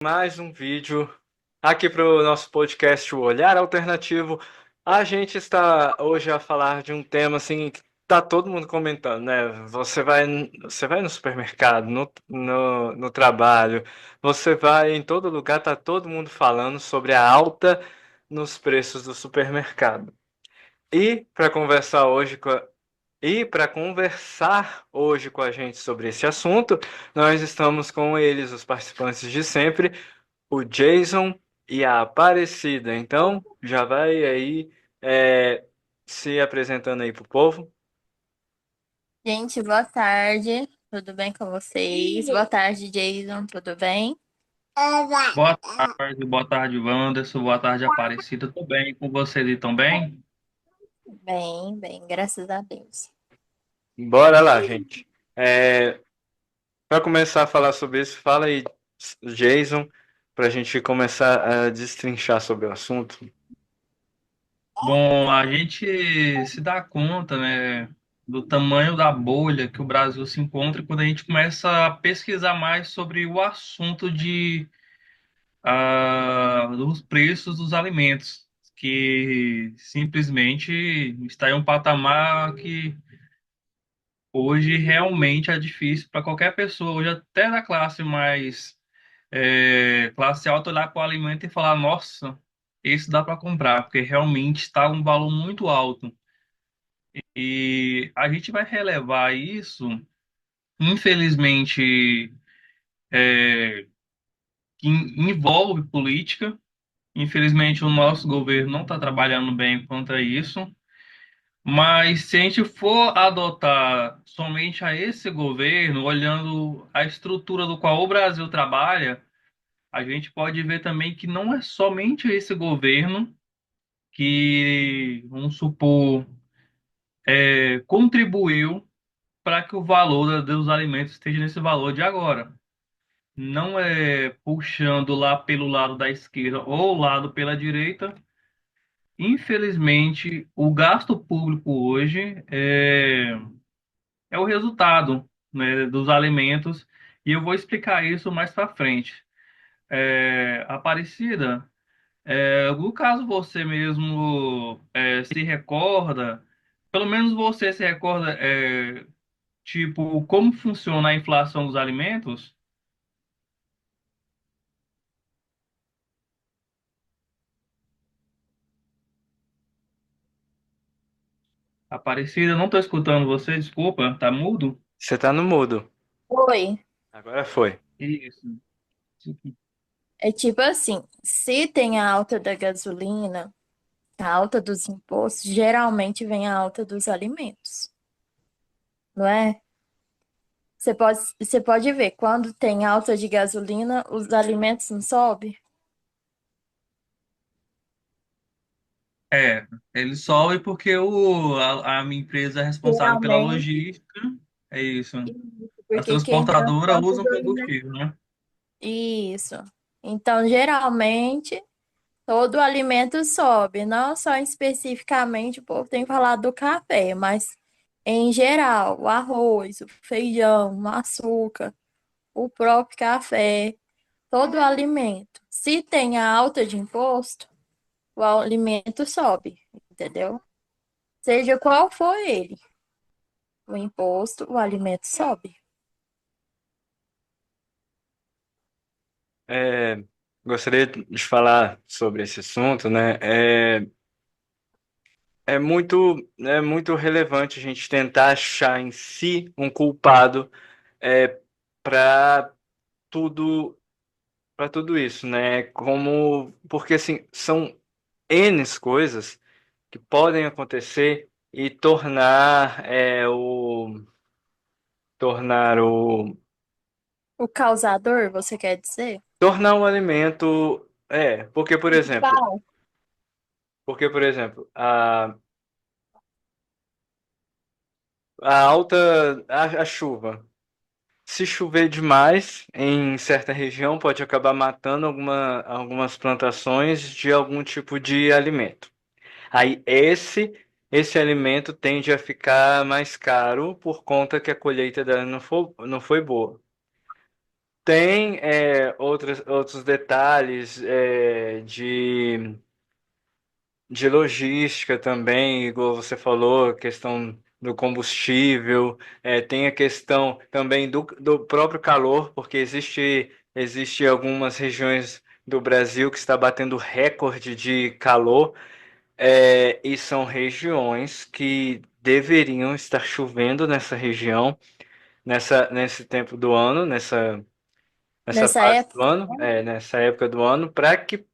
Mais um vídeo aqui para o nosso podcast O Olhar Alternativo. A gente está hoje a falar de um tema assim que tá todo mundo comentando, né? Você vai no supermercado, no trabalho, você vai em todo lugar, tá todo mundo falando sobre a alta nos preços do supermercado. E para conversar hoje com a gente sobre esse assunto, nós estamos com eles, os participantes de sempre, o Jason e a Aparecida. Então, já vai aí se apresentando aí pro povo. Gente, boa tarde. Tudo bem com vocês? Boa tarde, Jason. Tudo bem? Boa tarde, Wanderson. Boa tarde, Aparecida. Tudo bem com vocês aí também? Bem, bem, graças a Deus. Bora lá, gente. Para começar a falar sobre isso, fala aí, Jason, para a gente começar a destrinchar sobre o assunto. Bom, a gente se dá conta, né, do tamanho da bolha que o Brasil se encontra quando a gente começa a pesquisar mais sobre o assunto dos preços dos alimentos, que simplesmente está em um patamar que hoje realmente é difícil para qualquer pessoa, hoje até da classe mais classe alta olhar para o alimento e falar, nossa, esse dá para comprar, porque realmente está um valor muito alto. E a gente vai relevar isso, infelizmente, que envolve política. Infelizmente, o nosso governo não está trabalhando bem contra isso. Mas se a gente for adotar somente a esse governo, olhando a estrutura do qual o Brasil trabalha, a gente pode ver também que não é somente esse governo que, vamos supor, contribuiu para que o valor dos alimentos esteja nesse valor de agora. Não é puxando lá pelo lado da esquerda ou lado pela direita. Infelizmente, o gasto público hoje é o resultado, né, dos alimentos, e eu vou explicar isso mais para frente. Aparecida. No caso você mesmo se recorda, pelo menos você se recorda, tipo, como funciona a inflação dos alimentos? Aparecida, não estou escutando você, desculpa, tá mudo? Você tá no mudo. Oi. Agora foi. Isso. É tipo assim, se tem a alta da gasolina, a alta dos impostos, geralmente vem a alta dos alimentos, não é? Você pode ver, quando tem alta de gasolina, os alimentos não sobem? É, ele sobe porque a minha empresa é responsável pela Geralmente, logística, é isso. isso, A porque quem transportadora transporta usa os o alimentos. combustível, né? Isso. Então, geralmente, todo alimento sobe, não só especificamente, o povo tem falado do café, mas em geral, o arroz, o feijão, o açúcar, o próprio café, todo alimento. Se tem a alta de imposto, o alimento sobe, entendeu? Seja qual for ele, o imposto, o alimento sobe. É, Gostaria de falar sobre esse assunto, né? É muito relevante a gente tentar achar em si um culpado para tudo, para tudo isso, né? Porque assim, são N coisas que podem acontecer e O causador, você quer dizer? tornar o alimento, Principal. por exemplo, a chuva. Se chover demais em certa região, pode acabar matando algumas plantações de algum tipo de alimento. Aí esse alimento tende a ficar mais caro por conta que a colheita dela não foi boa. Tem outros detalhes de logística também, igual você falou, a questão do combustível, tem a questão também do próprio calor, porque existe algumas regiões do Brasil que está batendo recorde de calor, e são regiões que deveriam estar chovendo nessa região, nesse tempo do ano, nessa Nessa fase do época, ano, nessa época do ano, para que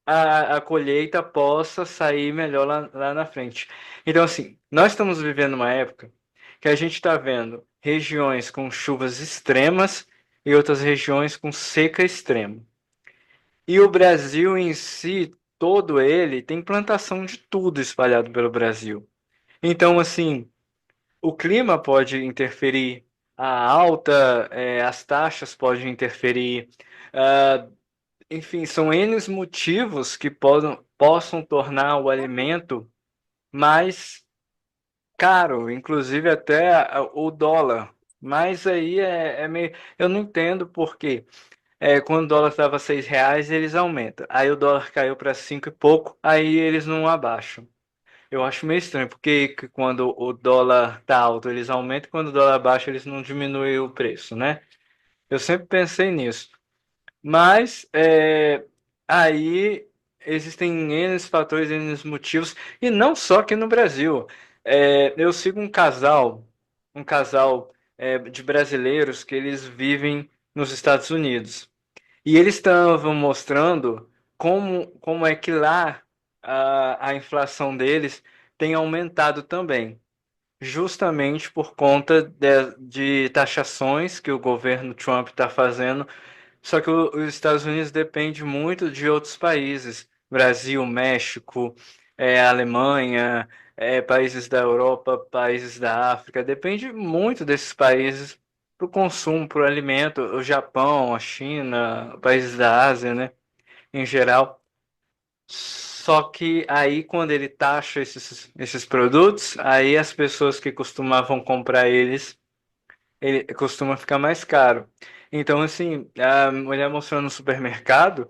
a colheita possa sair melhor lá na frente. Então, assim, nós estamos vivendo uma época que a gente está vendo regiões com chuvas extremas e outras regiões com seca extrema. E o Brasil em si, todo ele, tem plantação de tudo espalhado pelo Brasil. Então, assim, o clima pode interferir, as taxas podem interferir, ah, enfim, são N motivos que possam tornar o alimento mais caro, inclusive até o dólar. Mas aí é meio. Eu não entendo por quê. Quando o dólar estava R$ 6, eles aumentam. Aí o dólar caiu para 5 e pouco, aí eles não abaixam. Eu acho meio estranho, porque quando o dólar tá alto, eles aumentam, quando o dólar baixa, eles não diminuem o preço, né? Eu sempre pensei nisso. Mas aí existem N fatores, N motivos, e não só aqui no Brasil. Eu sigo um casal de brasileiros que eles vivem nos Estados Unidos. E eles estavam mostrando como é que lá a inflação deles tem aumentado também. Justamente por conta de taxações que o governo Trump está fazendo, só que os Estados Unidos depende muito de outros países, Brasil, México, Alemanha, países da Europa, países da África, depende muito desses países para o consumo, para o alimento, o Japão, a China, países da Ásia, né, em geral. Só que aí quando ele taxa esses produtos, aí as pessoas que costumavam comprar eles ele costuma ficar mais caro. Então, assim, a mulher mostrou no supermercado,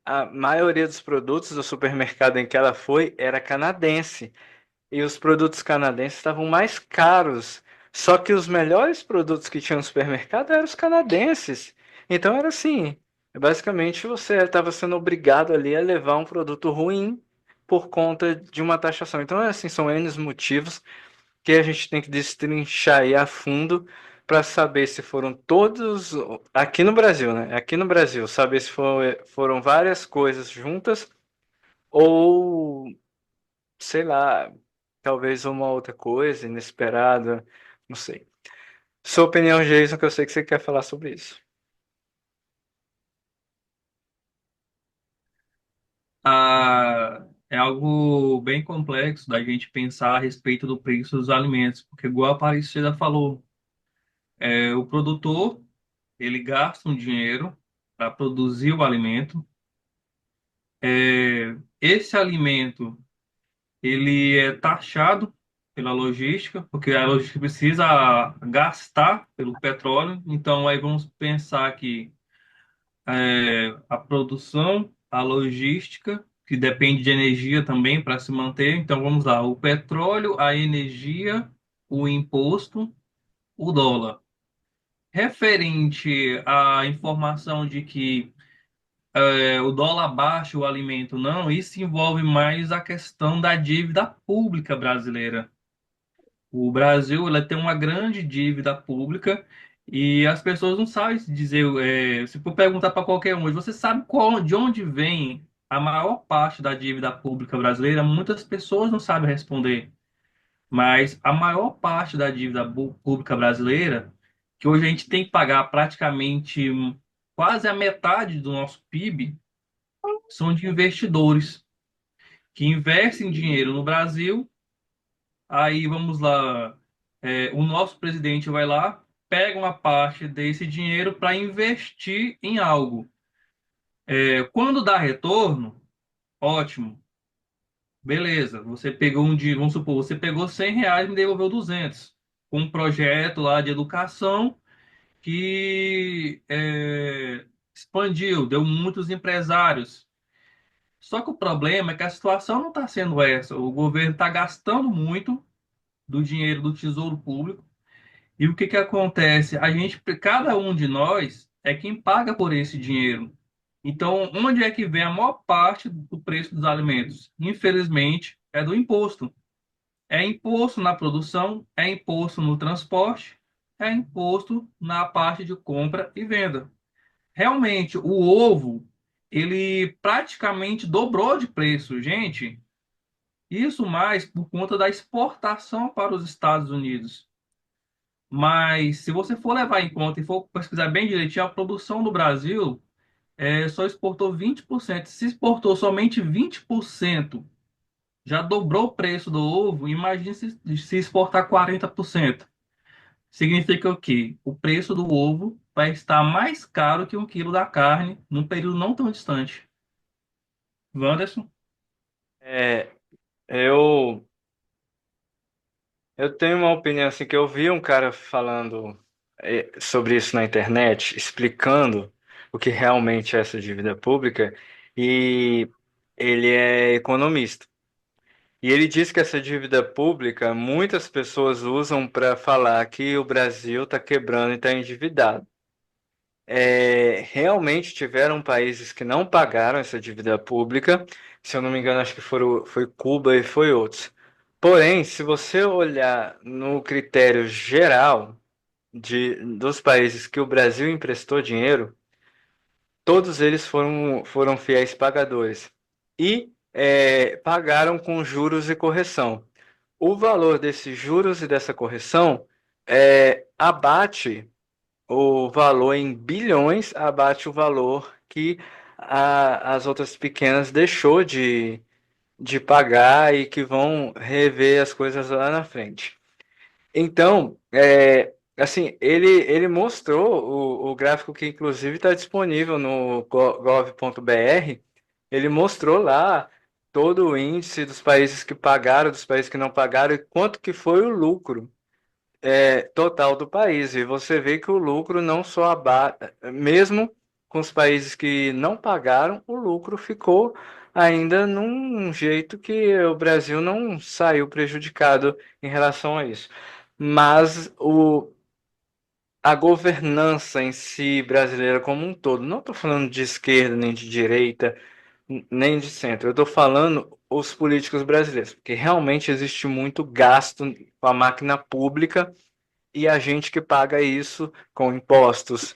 a maioria dos produtos do supermercado em que ela foi era canadense. E os produtos canadenses estavam mais caros. Só que os melhores produtos que tinha no supermercado eram os canadenses. Então era assim, basicamente você estava sendo obrigado ali a levar um produto ruim por conta de uma taxação. Então, assim, são N motivos que a gente tem que destrinchar aí a fundo para saber se foram todos aqui no Brasil, né? Aqui no Brasil, saber se foram várias coisas juntas ou, sei lá, talvez uma outra coisa inesperada, não sei. Sua opinião, Jason, que eu sei que você quer falar sobre isso. É algo bem complexo da gente pensar a respeito do preço dos alimentos, porque igual a Aparecida falou, o produtor ele gasta um dinheiro para produzir o alimento. Esse alimento ele é taxado pela logística, porque a logística precisa gastar pelo petróleo. Então aí vamos pensar que a produção, a logística, que depende de energia também para se manter. Então vamos lá, o petróleo, a energia, o imposto, o dólar. Referente à informação de que o dólar baixa, o alimento não, isso envolve mais a questão da dívida pública brasileira. O Brasil, ela tem uma grande dívida pública e as pessoas não sabem se dizer, se for perguntar para qualquer um, você sabe de onde vem a maior parte da dívida pública brasileira? Muitas pessoas não sabem responder, mas a maior parte da dívida pública brasileira, que hoje a gente tem que pagar praticamente quase a metade do nosso PIB, são de investidores que investem dinheiro no Brasil. Aí vamos lá, o nosso presidente vai lá, pega uma parte desse dinheiro para investir em algo. Quando dá retorno, ótimo, beleza. Você pegou um dinheiro, vamos supor, você pegou R$ 100 e me devolveu 200 com um projeto lá de educação que expandiu, deu muitos empresários. Só que o problema é que a situação não está sendo essa. O governo está gastando muito do dinheiro do Tesouro Público. E o que que acontece? Cada um de nós é quem paga por esse dinheiro. Então, onde é que vem a maior parte do preço dos alimentos? Infelizmente, é do imposto. É imposto na produção, é imposto no transporte, é imposto na parte de compra e venda. Realmente, o ovo, ele praticamente dobrou de preço, gente. Isso mais por conta da exportação para os Estados Unidos. Mas se você for levar em conta e for pesquisar bem direitinho, a produção do Brasil só exportou 20%. Se exportou somente 20%, já dobrou o preço do ovo. Imagine se exportar 40%. Significa o quê? O preço do ovo vai estar mais caro que um quilo da carne num período não tão distante. Wanderson? É, eu, eu tenho uma opinião assim que eu vi um cara falando sobre isso na internet, explicando o que realmente é essa dívida pública, e ele é economista. E ele diz que essa dívida pública muitas pessoas usam para falar que o Brasil está quebrando e está endividado. Realmente tiveram países que não pagaram essa dívida pública, se eu não me engano, acho que foi Cuba e foi outros. Porém, se você olhar no critério geral dos países que o Brasil emprestou dinheiro, todos eles foram fiéis pagadores e pagaram com juros e correção. O valor desses juros e dessa correção abate o valor em bilhões, abate o valor que as outras pequenas deixou de pagar e que vão rever as coisas lá na frente. Então, assim, ele mostrou o gráfico que inclusive está disponível no gov.br. Ele mostrou lá todo o índice dos países que pagaram, dos países que não pagaram e quanto que foi o lucro total do país. E você vê que o lucro não só abate, mesmo com os países que não pagaram, o lucro ficou ainda num jeito que o Brasil não saiu prejudicado em relação a isso. Mas a governança em si brasileira como um todo, não estou falando de esquerda, nem de direita, nem de centro, eu estou falando os políticos brasileiros, porque realmente existe muito gasto com a máquina pública e a gente que paga isso com impostos,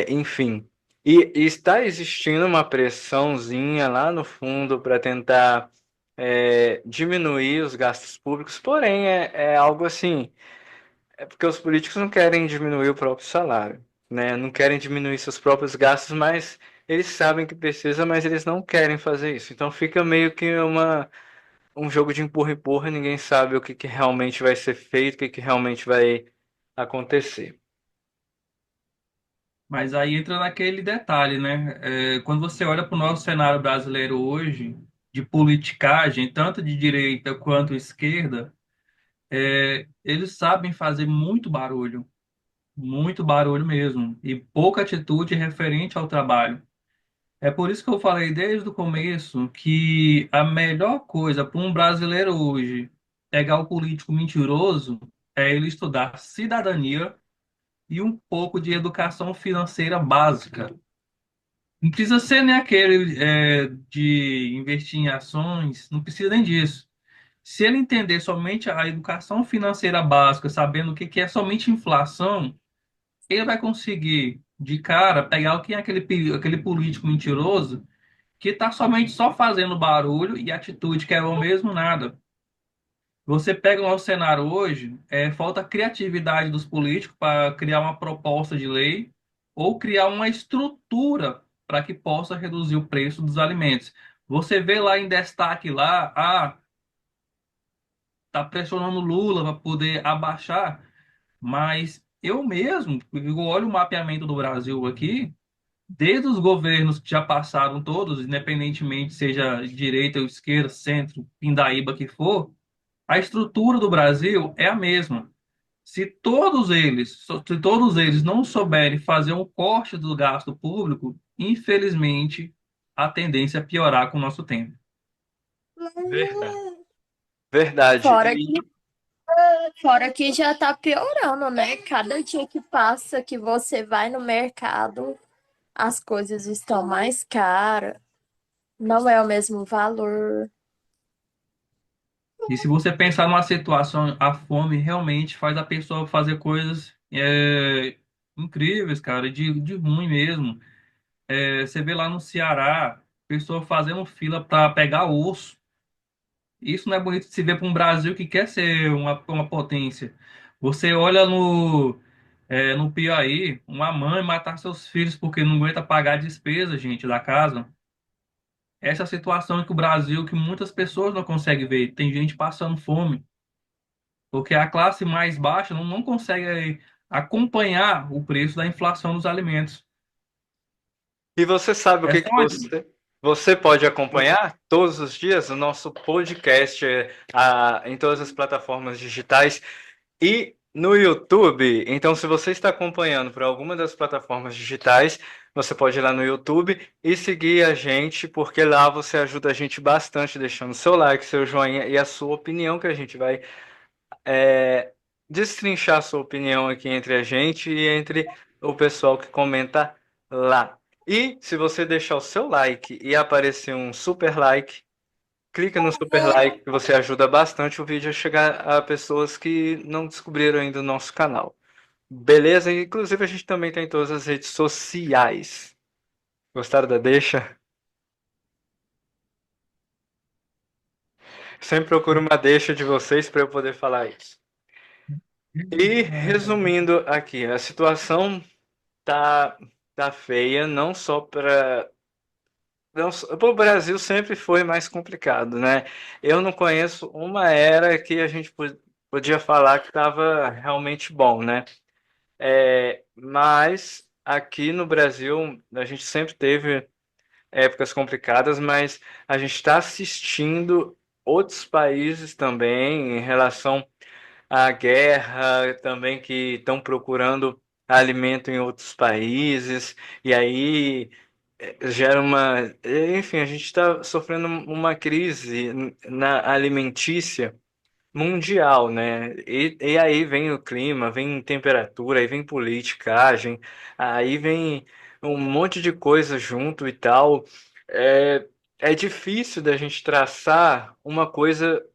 enfim. E está existindo uma pressãozinha lá no fundo para tentar diminuir os gastos públicos, porém é algo assim, é porque os políticos não querem diminuir o próprio salário, né? Não querem diminuir seus próprios gastos, mas eles sabem que precisa, mas eles não querem fazer isso. Então fica meio que um jogo de empurra-empurra, ninguém sabe o que, que realmente vai ser feito, o que, que realmente vai acontecer. Mas aí entra naquele detalhe, né? Quando você olha para o nosso cenário brasileiro hoje, de politicagem, tanto de direita quanto esquerda, eles sabem fazer muito barulho mesmo, e pouca atitude referente ao trabalho. É por isso que eu falei desde o começo que a melhor coisa para um brasileiro hoje pegar o político mentiroso é ele estudar cidadania e um pouco de educação financeira básica. Não precisa ser nem aquele de investir em ações, não precisa nem disso. Se ele entender somente a educação financeira básica, sabendo o que que é somente inflação, ele vai conseguir, de cara, pegar o que é aquele político mentiroso que está somente só fazendo barulho e atitude que é o mesmo nada. Você pega o nosso cenário hoje, falta criatividade dos políticos para criar uma proposta de lei ou criar uma estrutura para que possa reduzir o preço dos alimentos. Você vê lá em destaque lá, tá pressionando Lula para poder abaixar, mas eu mesmo, eu olho o mapeamento do Brasil aqui, desde os governos que já passaram todos, independentemente seja direita ou esquerda, centro, pindaíba que for, a estrutura do Brasil é a mesma. Se todos eles não souberem fazer um corte do gasto público, infelizmente, a tendência é piorar com o nosso tempo. Verdade. Verdade. Fora que, fora que já tá piorando, né? Cada dia que passa que você vai no mercado, as coisas estão mais caras, não é o mesmo valor. E se você pensar numa situação, a fome realmente faz a pessoa fazer coisas incríveis, cara, de ruim mesmo. Você vê lá no Ceará, pessoa fazendo fila para pegar osso. Isso não é bonito de se ver para um Brasil que quer ser uma potência. Você olha no Piauí, uma mãe matar seus filhos porque não aguenta pagar a despesa, gente, da casa. Essa é a situação que o Brasil, que muitas pessoas não conseguem ver. Tem gente passando fome, porque a classe mais baixa não consegue acompanhar o preço da inflação dos alimentos. E você sabe o É que só que você pode acompanhar todos os dias o nosso podcast em todas as plataformas digitais e no YouTube. Então, se você está acompanhando por alguma das plataformas digitais, você pode ir lá no YouTube e seguir a gente, porque lá você ajuda a gente bastante, deixando seu like, seu joinha e a sua opinião, que a gente vai destrinchar sua opinião aqui entre a gente e entre o pessoal que comenta lá. E se você deixar o seu like e aparecer um super like, clica no super like que você ajuda bastante o vídeo a chegar a pessoas que não descobriram ainda o nosso canal. Beleza? Inclusive a gente também tem todas as redes sociais. Gostaram da deixa? Sempre procuro uma deixa de vocês para eu poder falar isso. E resumindo aqui, a situação tá, tá feia, não só para o Brasil sempre foi mais complicado, né? Eu não conheço uma era que a gente podia falar que estava realmente bom, né? Mas aqui no Brasil a gente sempre teve épocas complicadas, mas a gente está assistindo outros países também em relação à guerra, também que estão procurando alimento em outros países, e aí gera uma. Enfim, a gente está sofrendo uma crise na alimentícia mundial, né? E aí vem o clima, vem temperatura, aí vem politicagem, aí vem um monte de coisa junto e tal. É, é difícil da gente traçar uma coisa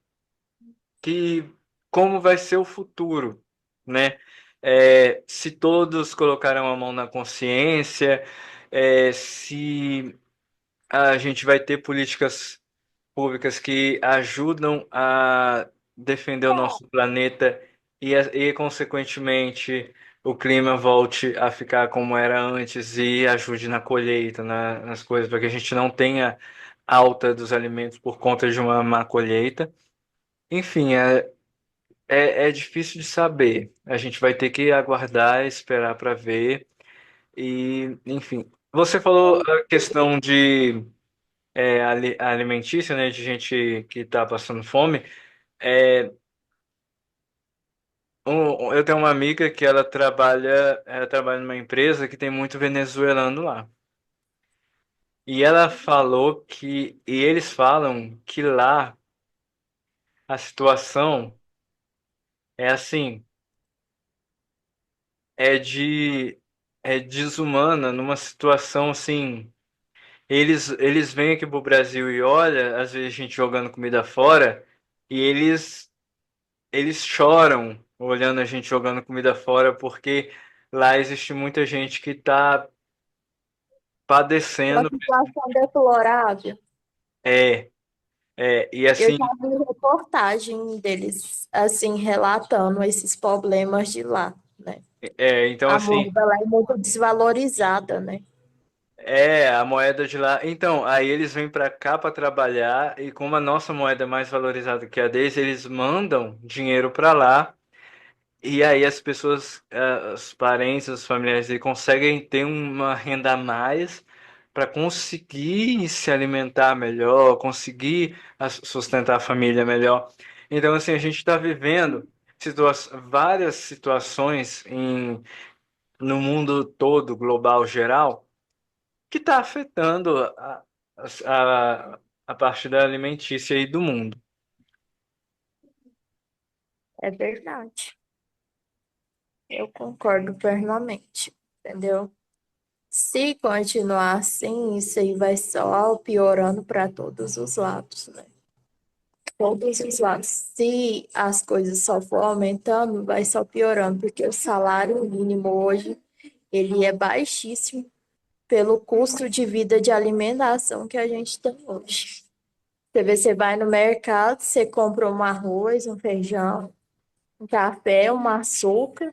que como vai ser o futuro, né? Se todos colocaram a mão na consciência, se a gente vai ter políticas públicas que ajudam a defender o nosso planeta consequentemente, o clima volte a ficar como era antes e ajude na colheita, nas coisas, para que a gente não tenha alta dos alimentos por conta de uma má colheita. Enfim, é difícil de saber. A gente vai ter que aguardar, esperar para ver. E, enfim, você falou a questão de alimentícia, né, de gente que está passando fome. É, eu tenho uma amiga que ela trabalha numa empresa que tem muito venezuelano lá. E ela falou e eles falam que lá a situação é assim, é de é desumana numa situação assim. Eles vêm aqui pro Brasil e olha, às vezes a gente jogando comida fora, e eles choram olhando a gente jogando comida fora, porque lá existe muita gente que está Uma padecendo. situação deplorável. É, e Eu assim, já vi reportagem deles, assim, relatando esses problemas de lá, né? então A assim, moeda lá é muito desvalorizada, né? a moeda de lá. Então, aí eles vêm para cá para trabalhar e como a nossa moeda é mais valorizada que a deles, eles mandam dinheiro para lá. E aí as pessoas, os parentes, os familiares dele conseguem ter uma renda a mais para conseguir se alimentar melhor, conseguir sustentar a família melhor. Então, assim, a gente está vivendo. várias situações no mundo todo, global, geral, que está afetando a, a parte da alimentícia aí do mundo. É verdade. Eu concordo plenamente, entendeu? Se continuar assim, isso aí vai só piorando para todos os lados, né? Todos os lados. Se as coisas só for aumentando, vai só piorando, porque o salário mínimo hoje, ele é baixíssimo pelo custo de vida de alimentação que a gente tem hoje. Você vê, você vai no mercado, você compra um arroz, um feijão, um café, um açúcar,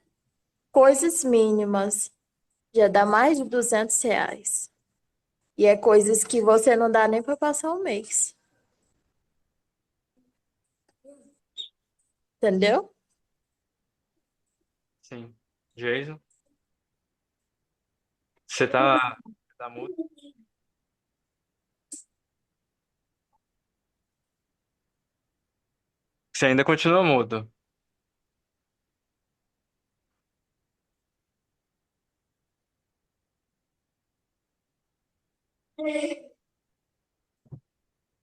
coisas mínimas, já dá mais de R$ 200. E é coisas que você não dá nem para passar um mês, entendeu? Sim. Jason, você tá mudo? Você ainda continua mudo.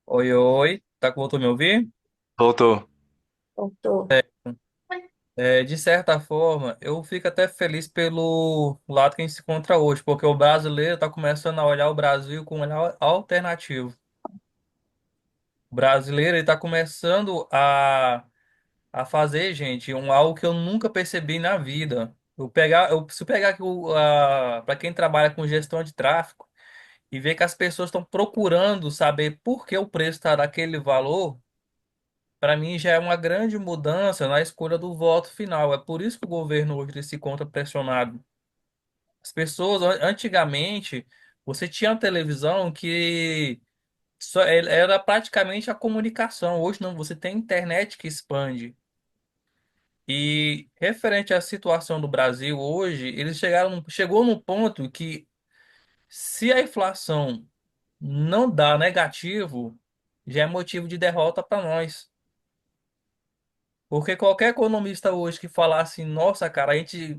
Oi, oi, tá voltou a me ouvir? Voltou. Doutor. De certa forma, eu fico até feliz pelo lado que a gente se encontra hoje, porque o brasileiro está começando a olhar o Brasil com um olhar alternativo. O brasileiro está começando a fazer, gente, algo que eu nunca percebi na vida. Se eu pegar aqui para quem trabalha com gestão de tráfego e ver que as pessoas estão procurando saber por que o preço está daquele valor, para mim já é uma grande mudança na escolha do voto final. É por isso que o governo hoje se encontra pressionado. As pessoas, antigamente, você tinha uma televisão que era praticamente a comunicação. Hoje não, você tem internet que expande. E referente à situação do Brasil hoje, chegou num ponto que se a inflação não dá negativo, já é motivo de derrota para nós. Porque qualquer economista hoje que falasse, nossa, cara,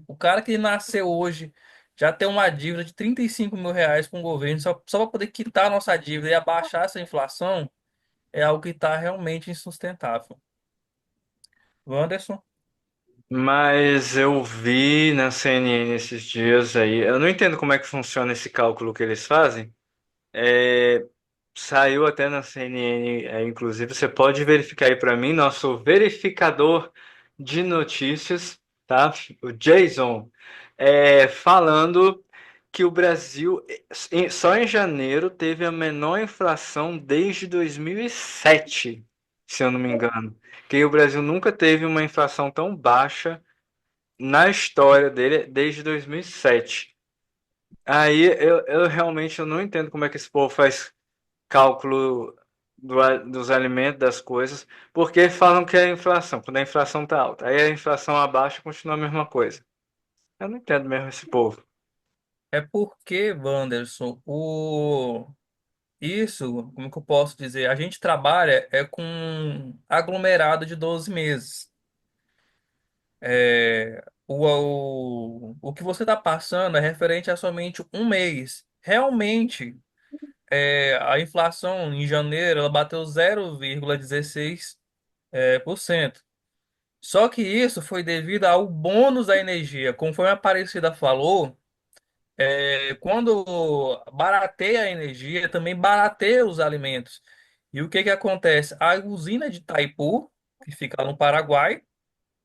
o cara que nasceu hoje já tem uma dívida de R$ 35.000 com o governo só para poder quitar a nossa dívida e abaixar essa inflação, é algo que está realmente insustentável. Wanderson? Mas eu vi na CNN esses dias aí. Eu não entendo como é que funciona esse cálculo que eles fazem. É, saiu até na CNN, inclusive, você pode verificar aí para mim, nosso verificador de notícias, tá? O Jason, falando que o Brasil, só em janeiro, teve a menor inflação desde 2007, se eu não me engano. Que o Brasil nunca teve uma inflação tão baixa na história dele desde 2007. Aí eu realmente eu não entendo como é que esse povo faz cálculo dos alimentos, das coisas, porque falam que é a inflação, quando a inflação tá alta. Aí a inflação abaixa continua a mesma coisa. Eu não entendo mesmo esse povo. É porque, Wanderson, isso, como que eu posso dizer? A gente trabalha com aglomerado de 12 meses. O que você está passando é referente a somente um mês. Realmente, a inflação em janeiro ela bateu 0,16%. Por cento. Só que isso foi devido ao bônus da energia. Conforme a Aparecida falou, quando barateia a energia, também barateia os alimentos. E o que que acontece? A usina de Itaipu, que fica lá no Paraguai,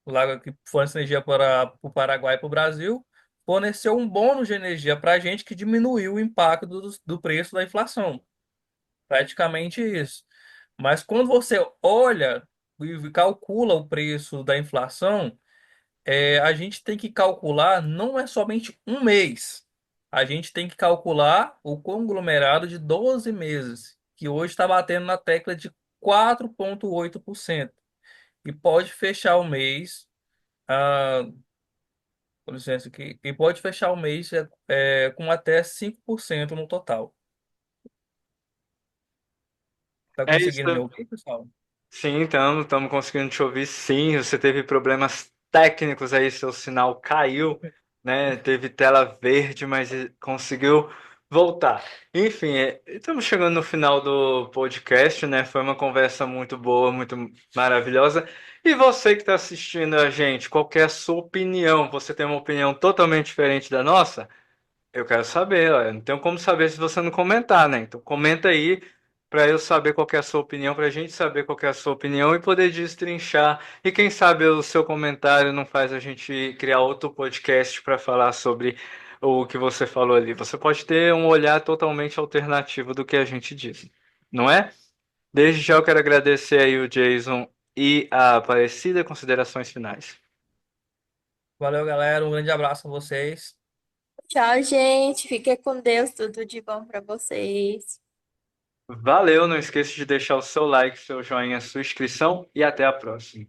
lá que fornece energia para o Paraguai e para o Brasil, forneceu um bônus de energia para a gente que diminuiu o impacto do preço da inflação. Praticamente isso. Mas quando você olha e calcula o preço da inflação, a gente tem que calcular não é somente um mês. A gente tem que calcular o conglomerado de 12 meses, que hoje está batendo na tecla de 4,8%. E pode fechar o mês. ah, Com licença aqui. E pode fechar o mês com até 5% no total. Tá É isso. conseguindo me ouvir, pessoal? Sim, então, estamos conseguindo te ouvir. Sim, você teve problemas técnicos aí, seu sinal caiu, né? Teve tela verde, mas conseguiu voltar. Enfim, estamos chegando no final do podcast, né? Foi uma conversa muito boa, muito maravilhosa. E você que está assistindo a gente, qual que é a sua opinião? Você tem uma opinião totalmente diferente da nossa? Eu quero saber, ó. Não tenho como saber se você não comentar, né? Então comenta aí para eu saber qual que é a sua opinião, para a gente saber qual que é a sua opinião e poder destrinchar. E quem sabe o seu comentário não faz a gente criar outro podcast para falar sobre o que você falou ali. Você pode ter um olhar totalmente alternativo do que a gente disse, não é? Desde já eu quero agradecer aí o Jason e a Aparecida. Considerações finais. Valeu, galera. Um grande abraço a vocês. Tchau, gente. Fique com Deus. Tudo de bom para vocês. Valeu, não esqueça de deixar o seu like, seu joinha, sua inscrição e até a próxima.